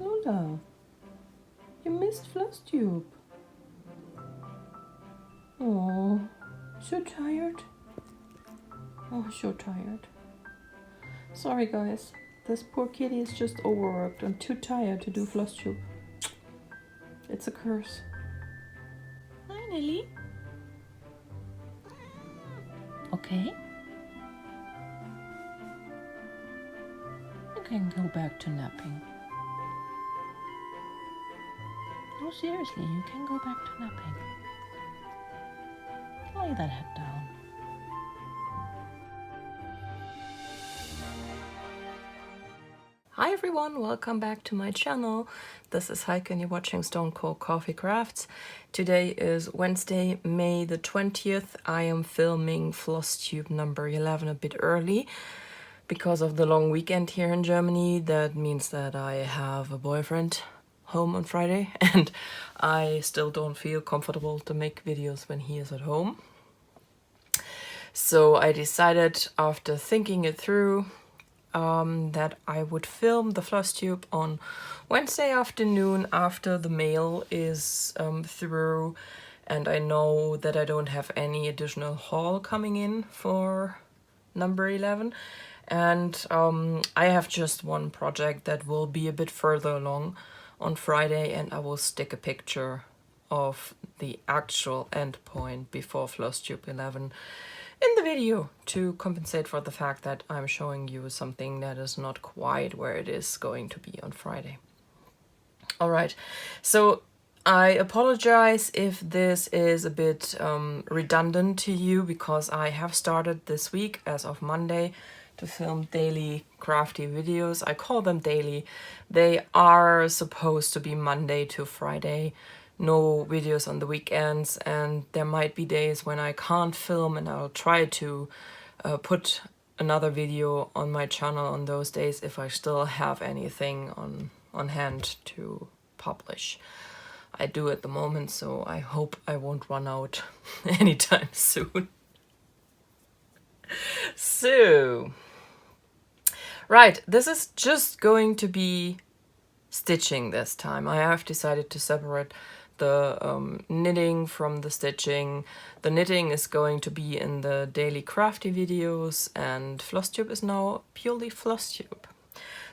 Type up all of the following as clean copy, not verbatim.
Lola, you missed Flosstube. Oh, so tired. Oh, so tired. Sorry guys, this poor kitty is just overworked and too tired to do Flosstube. It's a curse. Hi Nelly. Okay. You can go back to napping. No, seriously, you can go back to napping. Lay that head down. Hi everyone, welcome back to my channel. This is Heike and you're watching Stone Cold Coffee Crafts. Today is Wednesday, May the 20th. I am filming Flosstube number 11 a bit early because of the long weekend here in Germany. That means that I have a boyfriend home on Friday and I still don't feel comfortable to make videos when he is at home. So I decided, after thinking it through, that I would film the Flosstube on Wednesday afternoon after the mail is through, and I know that I don't have any additional haul coming in for number 11, and I have just one project that will be a bit further along on Friday, and I will stick a picture of the actual end point before Flosstube 11 in the video to compensate for the fact that I'm showing you something that is not quite where it is going to be on Friday. Alright, so I apologize if this is a bit redundant to you, because I have started this week, as of Monday, to film daily crafty videos. I call them daily. They are supposed to be Monday to Friday. No videos on the weekends, and there might be days when I can't film, and I'll try to put another video on my channel on those days if I still have anything on hand to publish. I do at the moment, so I hope I won't run out anytime soon. So, right, this is just going to be stitching this time. I have decided to separate the knitting from the stitching. The knitting is going to be in the daily crafty videos, and Flosstube is now purely Flosstube.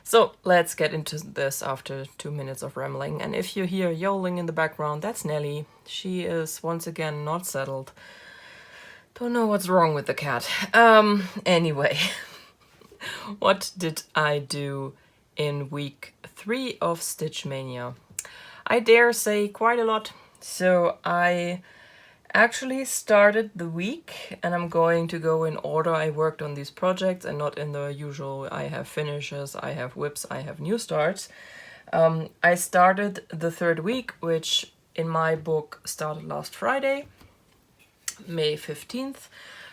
So let's get into this after 2 minutes of rambling. And if you hear yowling in the background, that's Nelly. She is once again not settled. Don't know what's wrong with the cat. Anyway, what did I do in week 3 of Stitch Maynia? I dare say quite a lot. So I actually started the week, and I'm going to go in order I worked on these projects and not in the usual I have finishes, I have whips, I have new starts. I started the 3rd week, which in my book started last Friday, May 15th,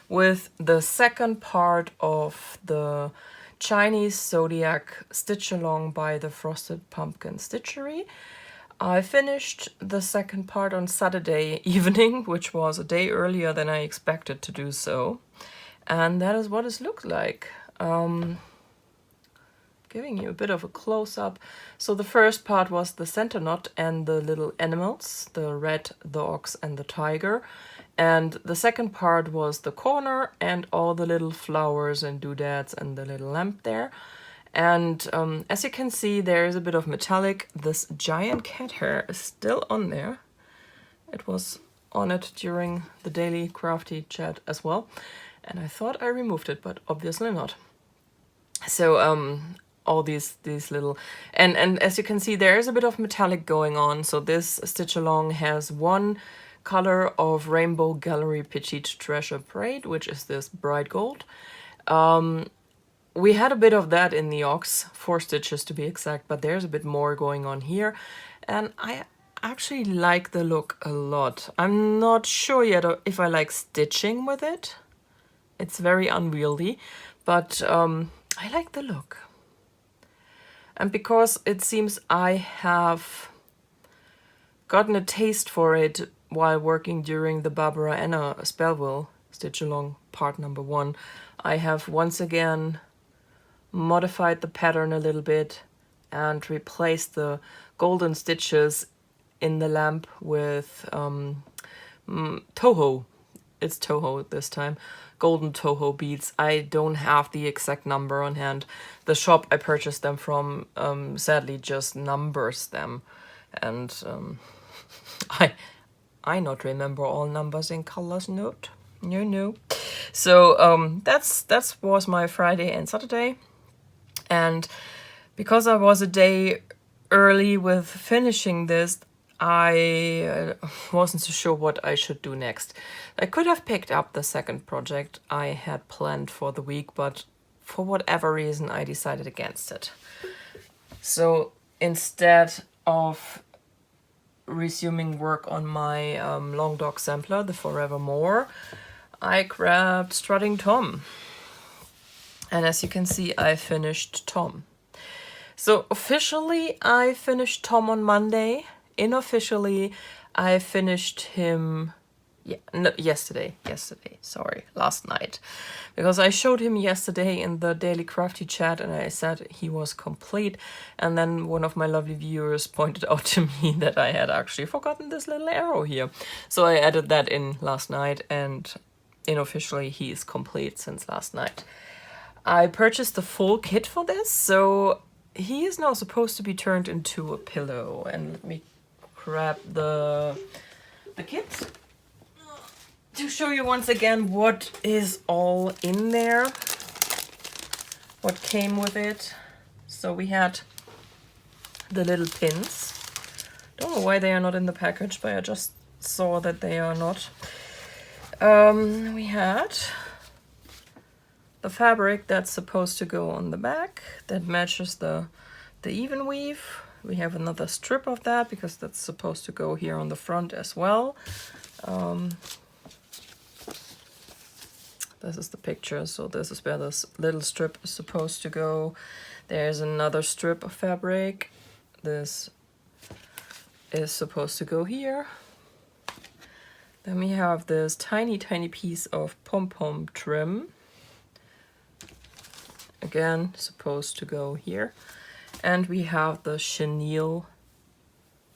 with the 2nd part of the Chinese Zodiac Stitch Along by the Frosted Pumpkin Stitchery. I finished the 2nd part on Saturday evening, which was a day earlier than I expected to do so. And that is what it looked like. Giving you a bit of a close-up. So the first part was the center knot and the little animals, the rat, the ox and the tiger. And the 2nd part was the corner and all the little flowers and doodads and the little lamp there. And as you can see, there is a bit of metallic. This giant cat hair is still on there. It was on it during the daily crafty chat as well. And I thought I removed it, but obviously not. So all these little... And as you can see, there is a bit of metallic going on. So this stitch along has one color of Rainbow Gallery Petite Treasure Braid, which is this bright gold. We had a bit of that in the ox, 4 stitches to be exact, but there's a bit more going on here. And I actually like the look a lot. I'm not sure yet if I like stitching with it. It's very unwieldy, but I like the look. And because it seems I have gotten a taste for it while working during the Barbara Anna Spellville Stitch Along part number 1, I have once again modified the pattern a little bit and replace the golden stitches in the lamp with Toho. It's Toho this time. Golden Toho beads. I don't have the exact number on hand. The shop I purchased them from sadly just numbers them, and I not remember all numbers in colors. Note. No. So that was my Friday and Saturday, and because I was a day early with finishing this, I wasn't so sure what I should do next. I could have picked up the second project I had planned for the week, but for whatever reason I decided against it. So instead of resuming work on my long dog sampler, the Forevermore, I grabbed Strutting Tom. And as you can see, I finished Tom. So officially I finished Tom on Monday. Unofficially I finished him yesterday, last night. Because I showed him yesterday in the Daily Crafty chat and I said he was complete, and then one of my lovely viewers pointed out to me that I had actually forgotten this little arrow here. So I added that in last night, and unofficially he is complete since last night. I purchased the full kit for this, so he is now supposed to be turned into a pillow. And let me grab the kit to show you once again what is all in there, what came with it. So we had the little pins. Don't know why they are not in the package, but I just saw that they are not. We had the fabric that's supposed to go on the back that matches the even weave. We have another strip of that because that's supposed to go here on the front as well. This is the picture, so this is where this little strip is supposed to go. There's another strip of fabric. This is supposed to go here. Then we have this tiny piece of pom-pom trim. Again, supposed to go here. And we have the chenille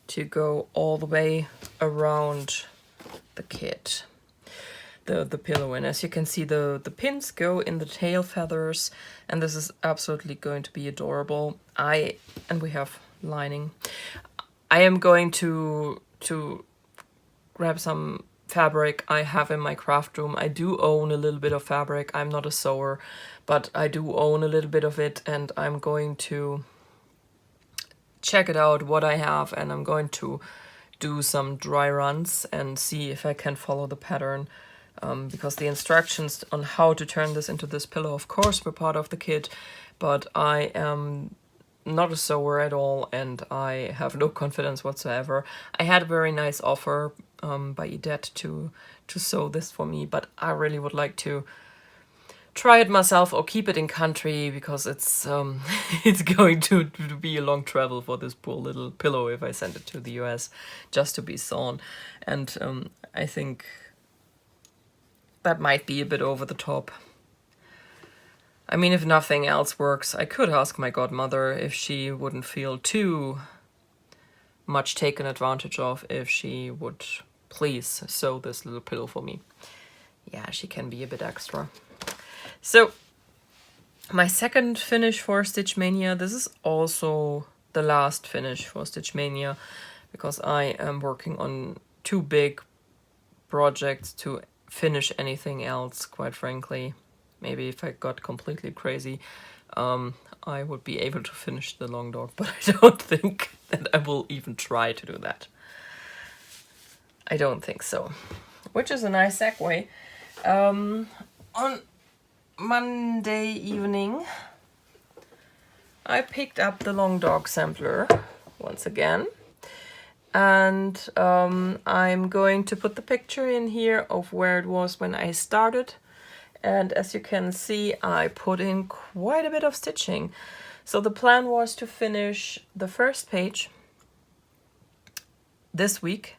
to go all the way around the kit. The pillow, and as you can see, the pins go in the tail feathers, and this is absolutely going to be adorable. And we have lining. I am going to grab some fabric I have in my craft room. I do own a little bit of fabric. I'm not a sewer, but I do own a little bit of it, and I'm going to check it out what I have, and I'm going to do some dry runs and see if I can follow the pattern. Because the instructions on how to turn this into this pillow, of course, were part of the kit, but I am not a sewer at all, and I have no confidence whatsoever. I had a very nice offer by Edette to sew this for me, but I really would like to try it myself or keep it in country, because it's it's going to be a long travel for this poor little pillow if I send it to the US just to be sewn. And I think that might be a bit over the top. I mean, if nothing else works, I could ask my godmother if she wouldn't feel too much taken advantage of if she would please sew this little pillow for me. Yeah, she can be a bit extra. So, my second finish for Stitch Maynia, this is also the last finish for Stitch Maynia, because I am working on two big projects to finish anything else, quite frankly. Maybe if I got completely crazy, I would be able to finish the long dog, but I don't think that I will even try to do that. I don't think so. Which is a nice segue. On Monday evening, I picked up the long dog sampler once again. And I'm going to put the picture in here of where it was when I started. And as you can see, I put in quite a bit of stitching. So the plan was to finish the first page this week,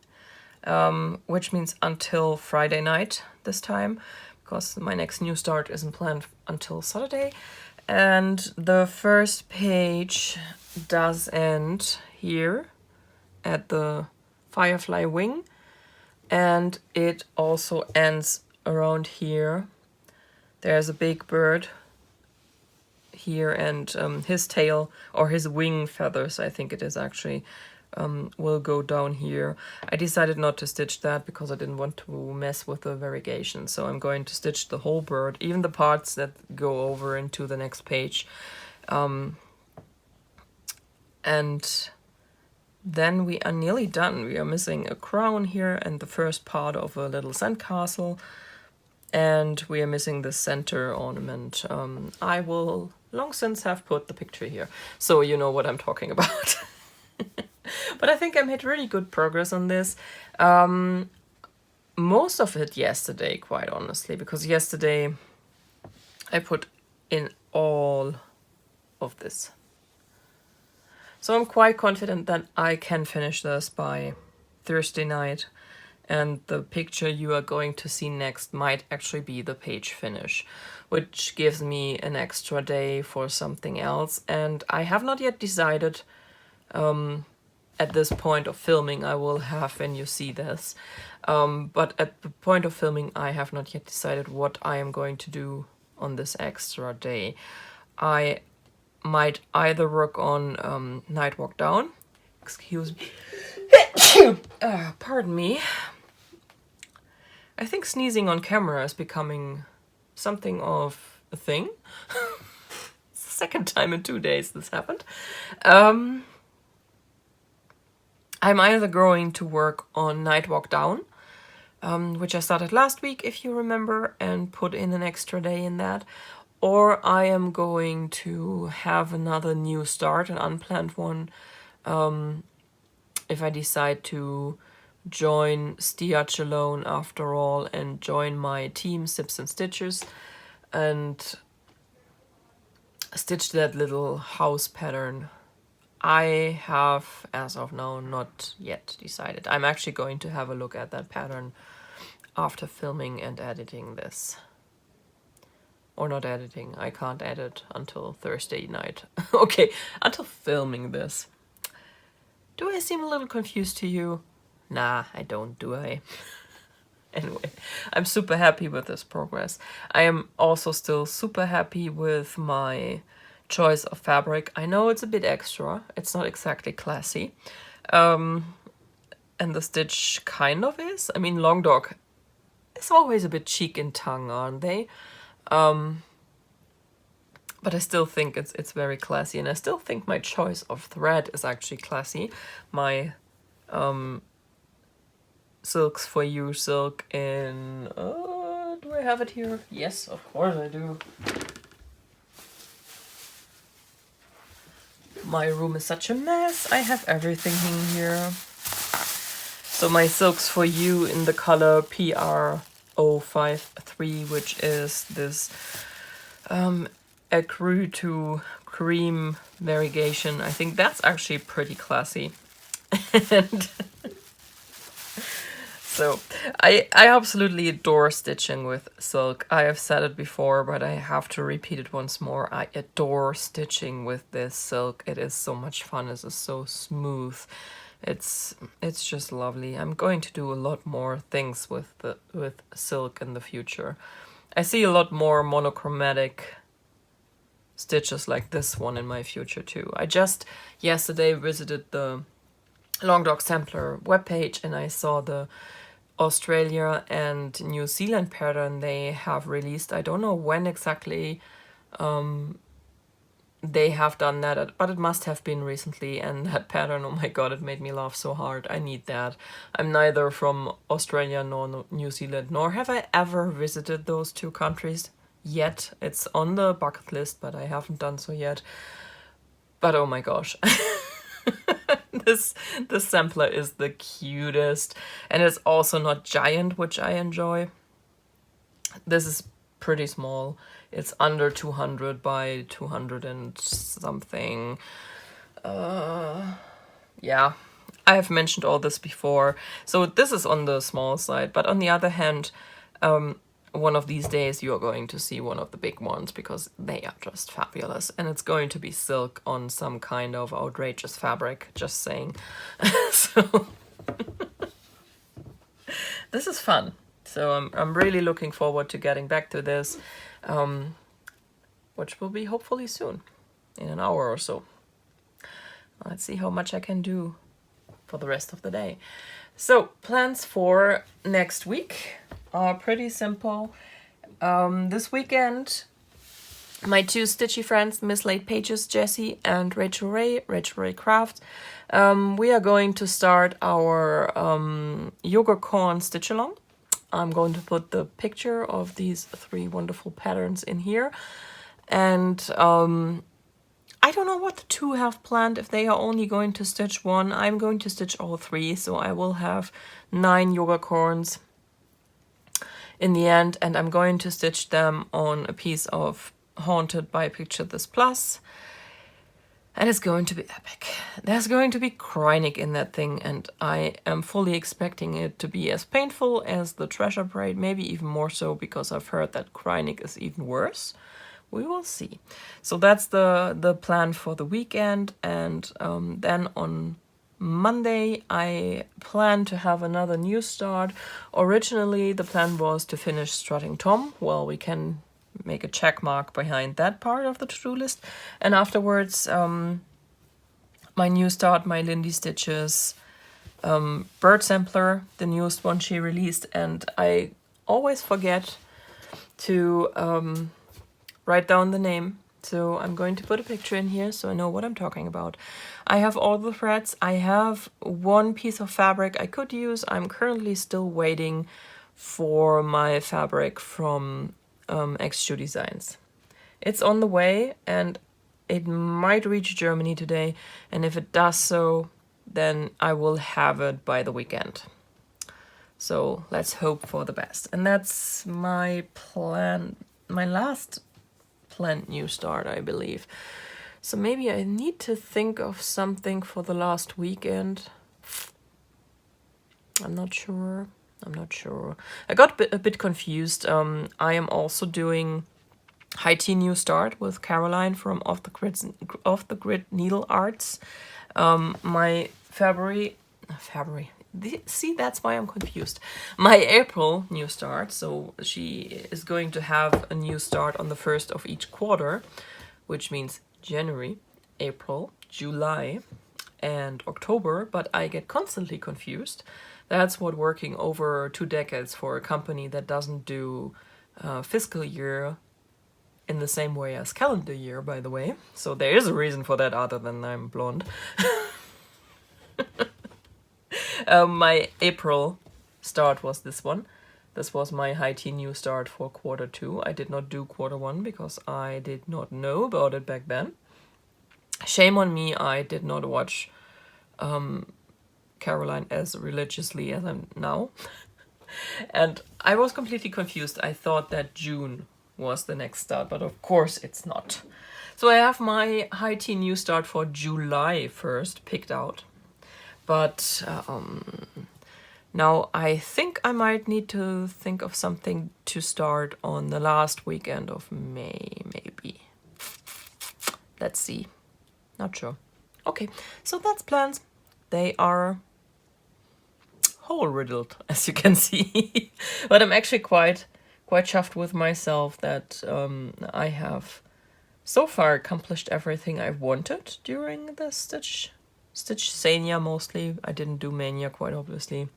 which means until Friday night this time, because my next new start isn't planned until Saturday. And the first page does end here at the firefly wing, and it also ends around here. There's a big bird here, and his tail, or his wing feathers, I think it is actually, will go down here. I decided not to stitch that because I didn't want to mess with the variegation, so I'm going to stitch the whole bird, even the parts that go over into the next page. And then we are nearly done. We are missing a crown here and the first part of a little sandcastle, and we are missing the center ornament. I will long since have put the picture here, so you know what I'm talking about. But I think I made really good progress on this. Most of it yesterday, quite honestly, because yesterday I put in all of this. So I'm quite confident that I can finish this by Thursday night, and the picture you are going to see next might actually be the page finish, which gives me an extra day for something else. And I have not yet decided at this point of filming. I will have when you see this. But at the point of filming, I have not yet decided what I am going to do on this extra day. I might either work on Night Walk Down. Excuse me. Pardon me. I think sneezing on camera is becoming something of a thing. It's the second time in 2 days this happened. I'm either going to work on Night Walk Down, which I started last week, if you remember, and put in an extra day in that, or I am going to have another new start, an unplanned one, if I decide to join Stitch alone after all and join my team Sips and Stitches and stitch that little house pattern. I have, as of now, not yet decided. I'm actually going to have a look at that pattern after filming and editing this. Or not editing, I can't edit until Thursday night. Okay, until filming this. Do I seem a little confused to you? Nah, I don't, do I? Anyway, I'm super happy with this progress. I am also still super happy with my choice of fabric. I know it's a bit extra, it's not exactly classy. And the stitch kind of is. I mean, Long Dog is always a bit cheek and tongue, aren't they? But I still think it's very classy, and I still think my choice of thread is actually classy. My Silks for You silk in... do I have it here? Yes, of course I do. My room is such a mess. I have everything in here. So my Silks for You in the color PR053, which is this Ecru to cream variegation. I think that's actually pretty classy. And so I absolutely adore stitching with silk. I have said it before, but I have to repeat it once more. I adore stitching with this silk. It is so much fun. It is so smooth. It's just lovely. I'm going to do a lot more things with silk in the future. I see a lot more monochromatic stitches like this one in my future too. I just yesterday visited the Long Dog Sampler webpage, and I saw the Australia and New Zealand pattern they have released. I don't know when exactly they have done that, but it must have been recently. And that pattern, oh my god, it made me laugh so hard. I need that. I'm neither from Australia nor New Zealand, nor have I ever visited those two countries yet. It's on the bucket list, but I haven't done so yet. But oh my gosh. This sampler is the cutest, and it's also not giant, which I enjoy. This is pretty small. It's under 200 by 200 and something. Yeah, I have mentioned all this before. So this is on the small side, but on the other hand, one of these days you're going to see one of the big ones because they are just fabulous. And it's going to be silk on some kind of outrageous fabric, just saying. So this is fun. So I'm really looking forward to getting back to this, which will be hopefully soon, in an hour or so. Let's see how much I can do for the rest of the day. So plans for next week are pretty simple. This weekend, my two stitchy friends, Mislaid Pages, Jessie, and Rachel Ray Craft, we are going to start our yoga corn stitch along. I'm going to put the picture of these 3 wonderful patterns in here. And I don't know what the 2 have planned. If they are only going to stitch 1, I'm going to stitch all 3. So I will have 9 yoga corns in the end. And I'm going to stitch them on a piece of Haunted by Picture This Plus. And it's going to be epic. There's going to be Chromatic in that thing, and I am fully expecting it to be as painful as the Treasure Braid, maybe even more so, because I've heard that Chromatic is even worse. We will see. So that's the plan for the weekend, and then on Monday I plan to have another new start. Originally the plan was to finish Strutting Tom. Well, we can make a check mark behind that part of the to-do list, and afterwards my new start, my Lindy Stitches bird sampler, the newest one she released, and I always forget to write down the name, so I'm going to put a picture in here so I know what I'm talking about. I have all the threads. I have 1 piece of fabric I could use. I'm currently still waiting for my fabric from xJuDesigns. It's on the way and it might reach Germany today, and if it does so, then I will have it by the weekend. So let's hope for the best. And that's my plan, my last planned new start, I believe. So maybe I need to think of something for the last weekend. I'm not sure. I got a bit confused. I am also doing High Tea New Start with Caroline from Off the Grid Needlearts. My February, see, that's why I'm confused. My April new start. So she is going to have a new start on the 1st of each quarter, which means January, April, July, and October. But I get constantly confused. That's what working over 2 decades for a company that doesn't do fiscal year in the same way as calendar year, by the way. So there is a reason for that other than I'm blonde. My April start was this one. This was my High Tea New Start for quarter 2. I did not do quarter 1 because I did not know about it back then. Shame on me, I did not watch Caroline as religiously as I'm now. And I was completely confused. I thought that June was the next start, but of course it's not. So I have my High Tea New Start for July 1st picked out. But now I think I might need to think of something to start on the last weekend of May, maybe. Let's see. Not sure. Okay, so that's plans. They are hole riddled, as you can see. But I'm actually quite chuffed with myself that I have so far accomplished everything I wanted during the Stitch Maynia mostly. I didn't do Maynia, quite obviously.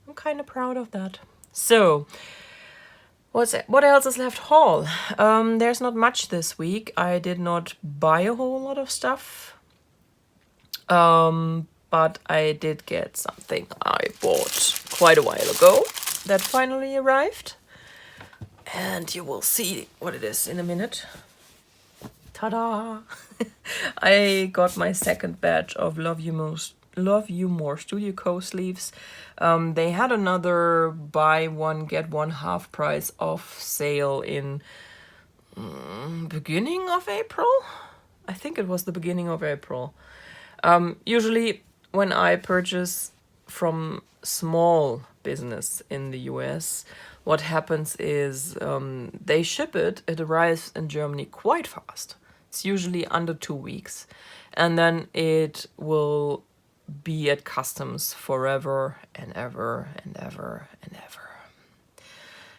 I'm kind of proud of that. So, what else is left? Haul. There's not much this week. I did not buy a whole lot of stuff. But I did get something I bought quite a while ago that finally arrived. And you will see what it is in a minute. Ta-da! I got my second batch of Love You More Studio Co sleeves. They had another buy one get one half price off sale in beginning of April. I think it was the beginning of April. Usually when I purchase from small business in the US, what happens is they ship it. It arrives in Germany quite fast. It's usually under 2 weeks. And then it will be at customs forever and ever and ever and ever.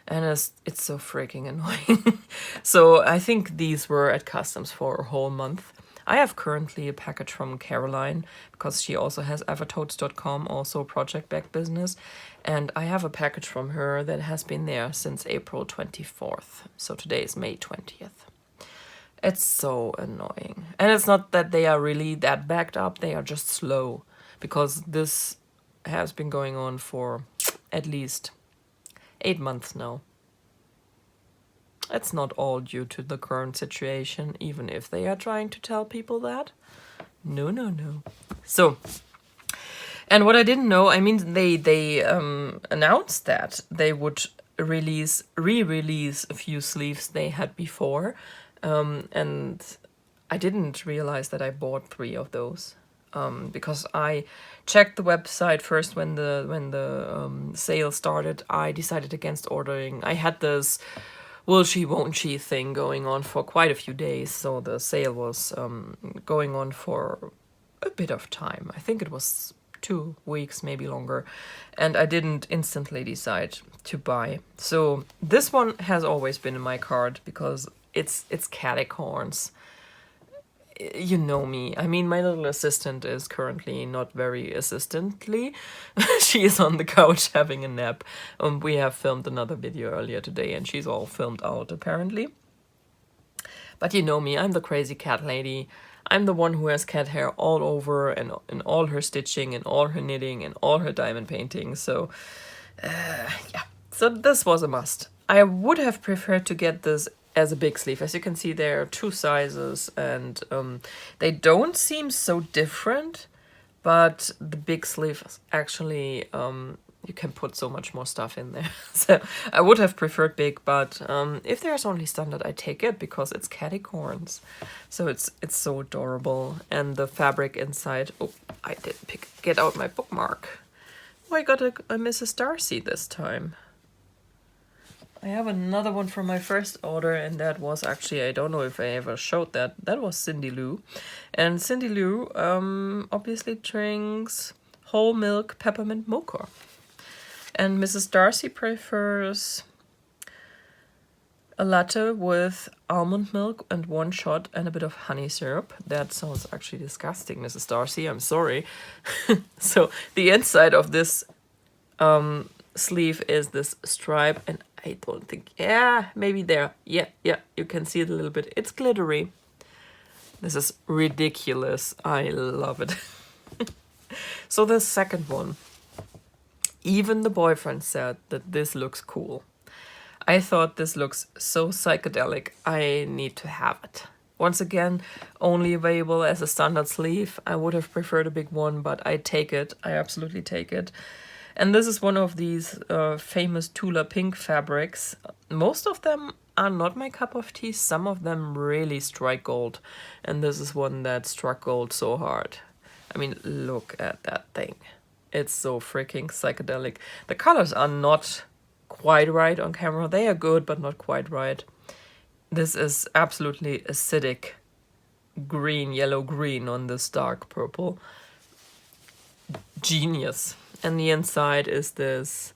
And it's so freaking annoying. So I think these were at customs for a whole month. I have currently a package from Caroline, because she also has Evertotes.com, also a project-backed business. And I have a package from her that has been there since April 24th. So today is May 20th. It's so annoying. And it's not that they are really that backed up, they are just slow. Because this has been going on for at least 8 months now. It's not all due to the current situation, even if they are trying to tell people that. No, no, no. So, and what I didn't know, I mean, they announced that they would re-release a few sleeves they had before, and I didn't realize that I bought 3 of those. Because I checked the website first when the sale started. I decided against ordering. I had this will she won't she thing going on for quite a few days, so the sale was going on for a bit of time. I think it was 2 weeks, maybe longer, and I didn't instantly decide to buy. So this one has always been in my cart because it's catacorns. You know me. I mean, my little assistant is currently not very assistantly. She is on the couch having a nap. We have filmed another video earlier today and she's all filmed out apparently. But you know me, I'm the crazy cat lady. I'm the one who has cat hair all over and in all her stitching and all her knitting and all her diamond painting. So, yeah. So this was a must. I would have preferred to get this as a big sleeve. As you can see, there are 2 sizes and they don't seem so different, but the big sleeve is actually, you can put so much more stuff in there. So I would have preferred big, but if there's only standard, I take it because it's catacorns. So it's so adorable. And the fabric inside, oh, I didn't get out my bookmark. Oh, I got a Mrs. Darcy this time. I have another one from my first order, and that was actually, I don't know if I ever showed that. That was Cindy Lou. And Cindy Lou obviously drinks whole milk peppermint mocha. And Mrs. Darcy prefers a latte with almond milk and 1 shot and a bit of honey syrup. That sounds actually disgusting, Mrs. Darcy. I'm sorry. So the inside of this sleeve is this stripe, and I don't think, yeah, maybe there. Yeah, you can see it a little bit. It's glittery. This is ridiculous. I love it. So the second one, even the boyfriend said that this looks cool. I thought this looks so psychedelic. I need to have it. Once again, only available as a standard sleeve. I would have preferred a big one, but I take it. I absolutely take it. And this is one of these famous Tula pink fabrics. Most of them are not my cup of tea. Some of them really strike gold. And this is one that struck gold so hard. I mean, look at that thing. It's so freaking psychedelic. The colors are not quite right on camera. They are good, but not quite right. This is absolutely acidic green, yellow-green on this dark purple. Genius. And the inside is this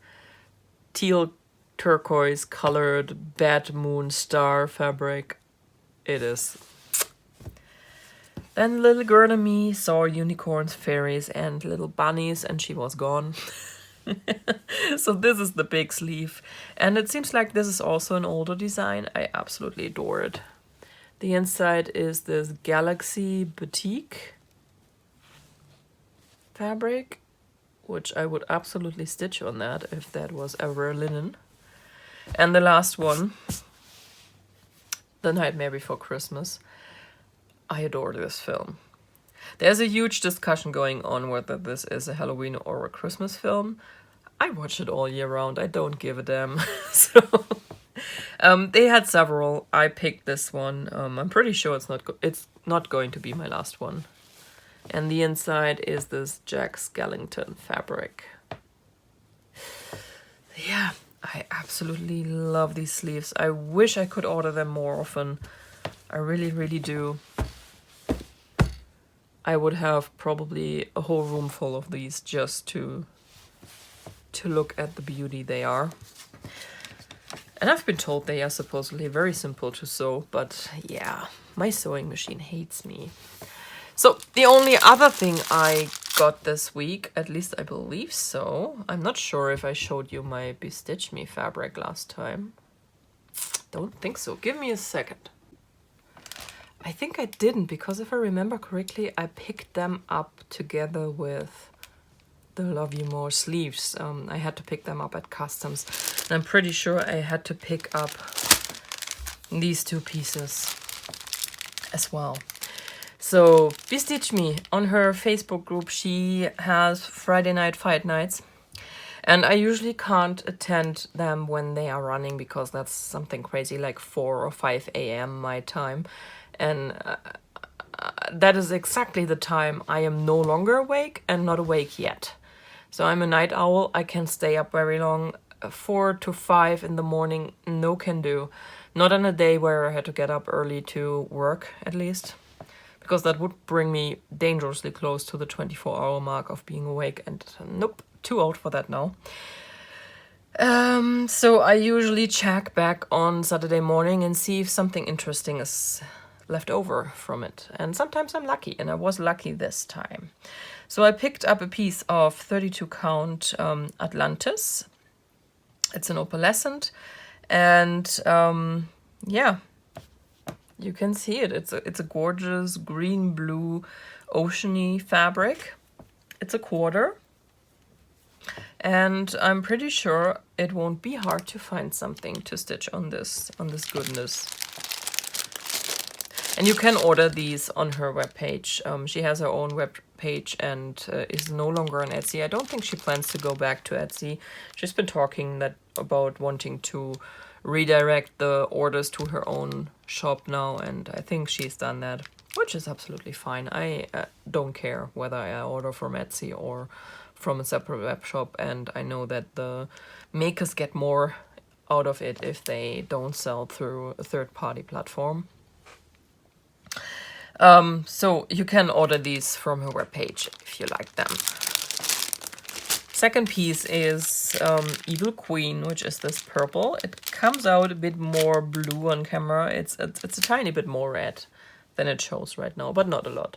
teal turquoise colored bad moon star fabric. It is. Then little girl and me saw unicorns, fairies, and little bunnies, and she was gone. So this is the big sleeve. And it seems like this is also an older design. I absolutely adore it. The inside is this Galaxy Boutique fabric, which I would absolutely stitch on that if that was ever linen. And the last one, The Nightmare Before Christmas. I adore this film. There's a huge discussion going on whether this is a Halloween or a Christmas film. I watch it all year round. I don't give a damn. So they had several. I picked this one. I'm pretty sure it's not going to be my last one. And the inside is this Jack Skellington fabric. Yeah, I absolutely love these sleeves. I wish I could order them more often. I really, really do. I would have probably a whole room full of these just to look at the beauty they are. And I've been told they are supposedly very simple to sew, but yeah, my sewing machine hates me. So the only other thing I got this week, at least I believe so, I'm not sure if I showed you my Stitch Me fabric last time. Don't think so. Give me a second. I think I didn't, because if I remember correctly, I picked them up together with the Love You More sleeves. I had to pick them up at Customs. And I'm pretty sure I had to pick up these two pieces as well. So, Stitch Me, on her Facebook group, she has Friday night fight nights. And I usually can't attend them when they are running, because that's something crazy like 4 or 5 a.m. my time. And that is exactly the time I am no longer awake and not awake yet. So I'm a night owl. I can stay up very long. 4 to 5 in the morning, no can do. Not on a day where I had to get up early to work, at least. Because that would bring me dangerously close to the 24-hour mark of being awake. And nope, too old for that now. So I usually check back on Saturday morning and see if something interesting is left over from it. And sometimes I'm lucky, and I was lucky this time. So I picked up a piece of 32 count Atlantis. It's an opalescent, and yeah, you can see it. It's a gorgeous green blue oceany fabric. It's a quarter, and I'm pretty sure it won't be hard to find something to stitch on this goodness. And you can order these on her webpage. She has her own webpage and is no longer on Etsy. I don't think she plans to go back to Etsy. She's been talking about wanting to redirect the orders to her own shop now, and I think she's done that, which is absolutely fine. I don't care whether I order from Etsy or from a separate web shop, and I know that the makers get more out of it if they don't sell through a third-party platform. So you can order these from her webpage if you like them. Second piece is Evil Queen, which is this purple. It comes out a bit more blue on camera. It's a tiny bit more red than it shows right now, but not a lot.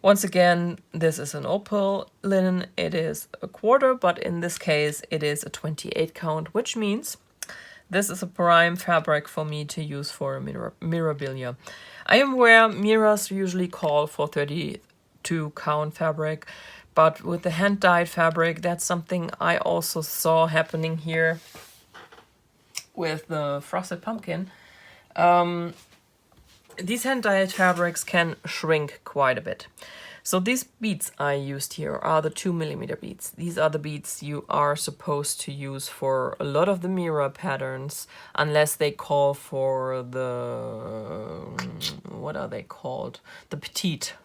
Once again, this is an opal linen. It is a quarter, but in this case, it is a 28 count, which means this is a prime fabric for me to use for mirabilia. I am aware mirrors usually call for 32 count fabric, but with the hand-dyed fabric, that's something I also saw happening here with the frosted pumpkin. These hand-dyed fabrics can shrink quite a bit. So these beads I used here are the 2mm beads. These are the beads you are supposed to use for a lot of the mirror patterns, unless they call for the, what are they called? The petite.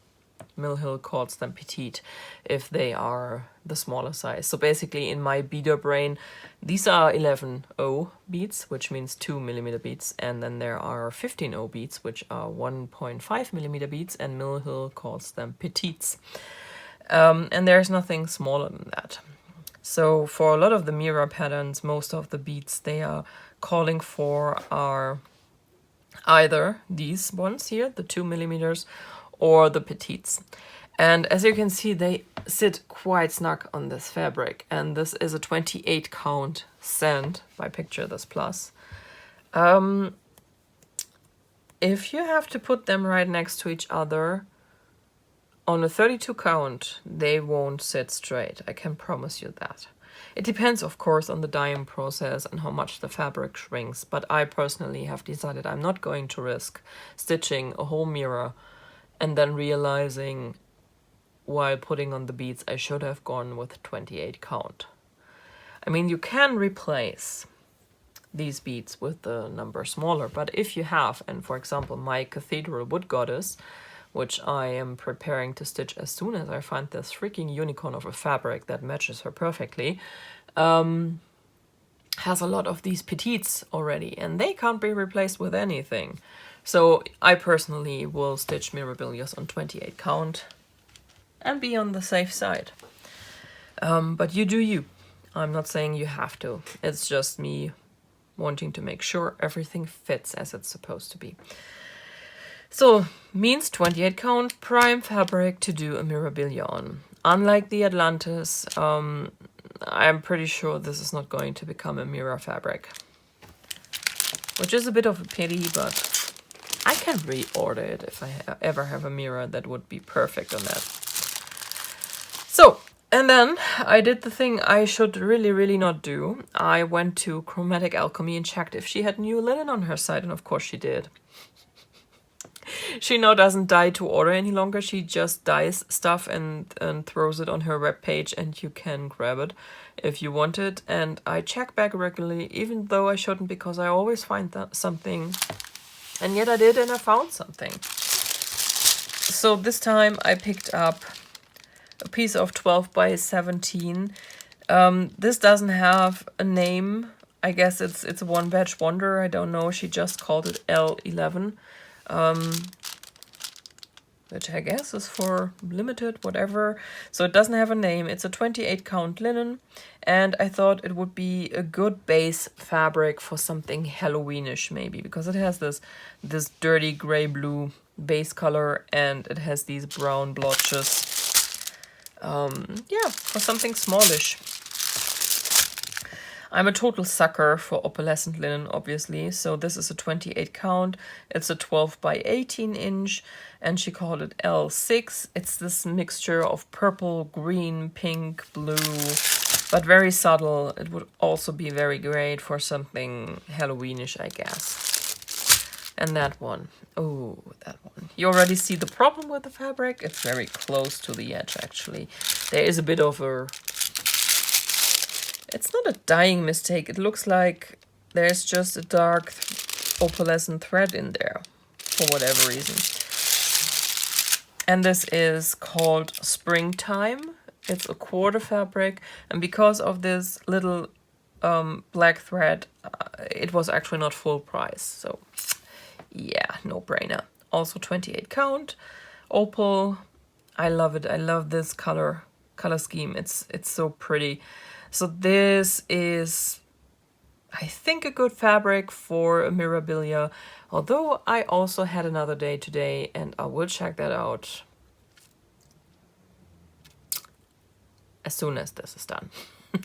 Mill Hill calls them petite if they are the smaller size. So basically in my beader brain, these are 11.0 beads, which means 2mm beads, and then there are 15.0 beads, which are 1.5mm beads, and Mill Hill calls them petites. And there's nothing smaller than that. So for a lot of the mirror patterns, most of the beads they are calling for are either these ones here, the 2mm, or the petites. And as you can see, they sit quite snug on this fabric. And this is a 28 count sand by Picture This Plus. If you have to put them right next to each other, on a 32 count, they won't sit straight. I can promise you that. It depends, of course, on the dyeing process and how much the fabric shrinks. But I personally have decided I'm not going to risk stitching a whole mirror and then realizing while putting on the beads I should have gone with 28 count. I mean, you can replace these beads with the number smaller, but if you have, and for example my Cathedral Wood Goddess, which I am preparing to stitch as soon as I find this freaking unicorn of a fabric that matches her perfectly, has a lot of these petites already, and they can't be replaced with anything. So I personally will stitch Mirabilias on 28 count and be on the safe side. But you do you. I'm not saying you have to. It's just me wanting to make sure everything fits as it's supposed to be. So, means 28 count prime fabric to do a Mirabilia on. Unlike the Atlantis, I'm pretty sure this is not going to become a mirror fabric. Which is a bit of a pity, but I can reorder it if I ever have a mirror that would be perfect on that. So, and then I did the thing I should really not do. I went to Chromatic Alchemy and checked if she had new linen on her site, and of course she did. She now doesn't dye to order any longer. She just dyes stuff and throws it on her webpage, and you can grab it if you want it. And I check back regularly, even though I shouldn't, because I always find something. And yet I did, and I found something. So this time I picked up a piece of 12 by 17. This doesn't have a name. I guess it's a one batch wonder. I don't know. She just called it L11. Which I guess is for limited, whatever. So it doesn't have a name. It's a 28 count linen, and I thought it would be a good base fabric for something Halloweenish maybe, because it has this dirty gray blue base color, and it has these brown blotches. Yeah, for something smallish. I'm a total sucker for opalescent linen, obviously. So this is a 28 count. It's a 12 by 18 inch, and she called it L6. It's this mixture of purple, green, pink, blue, but very subtle. It would also be very great for something Halloweenish, I guess. And that one. Oh, that one. You already see the problem with the fabric. It's very close to the edge, actually. There is a bit of a... It's not a dyeing mistake. It looks like there's just a dark opalescent thread in there for whatever reason. And this is called Springtime. It's a quarter fabric. And because of this little black thread, it was actually not full price. So yeah, no brainer. Also 28 count. Opal. I love it. I love this color scheme. It's so pretty. So this is, I think, a good fabric for a Mirabilia, although I also had another day today, and I will check that out as soon as this is done.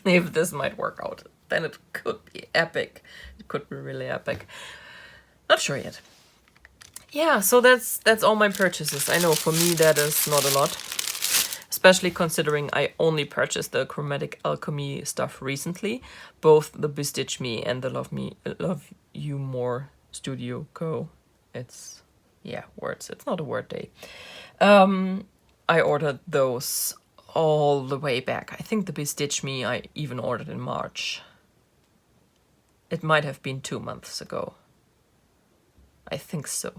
If this might work out, then it could be epic. It could be really epic. Not sure yet. Yeah, so that's all my purchases. I know for me that is not a lot. Especially considering I only purchased the Chromatic Alchemy stuff recently, both the Bestitch Me and the Love You More Studio Co. It's, yeah, words. It's not a word day. I ordered those all the way back. I think the Bestitch Me I even ordered in March. It might have been 2 months ago. I think so.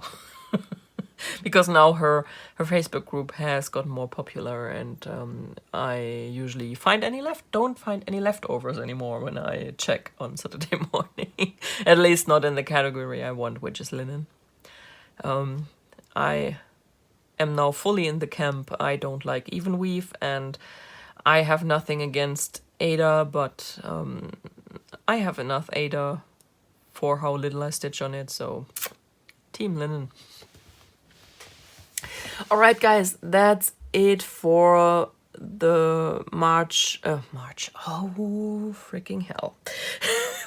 Because now her Facebook group has gotten more popular, and I usually don't find any leftovers anymore when I check on Saturday morning. At least not in the category I want, which is linen. I am now fully in the camp. I don't like even weave, and I have nothing against Ada, but I have enough Ada for how little I stitch on it, so team linen. Alright guys, that's it for the March, oh freaking hell,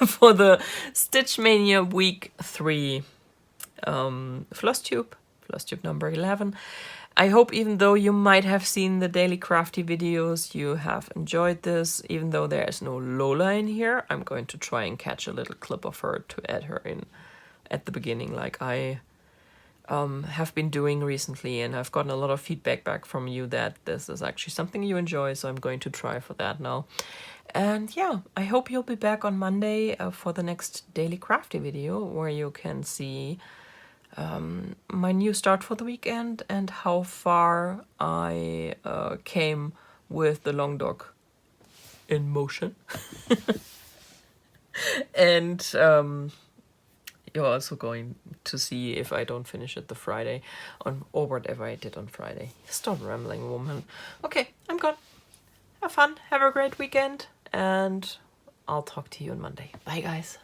for the Stitch Maynia week 3 Flosstube number 11. I hope, even though you might have seen the daily crafty videos, you have enjoyed this. Even though there is no Lola in here, I'm going to try and catch a little clip of her to add her in at the beginning, like I have been doing recently, and I've gotten a lot of feedback back from you that this is actually something you enjoy, so I'm going to try for that now. And yeah, I hope you'll be back on Monday for the next daily crafty video, where you can see my new start for the weekend and how far I came with the long dog in motion. And you're also going to see if I don't finish it the Friday or whatever I did on Friday. Stop rambling, woman. Okay, I'm gone. Have fun. Have a great weekend. And I'll talk to you on Monday. Bye, guys.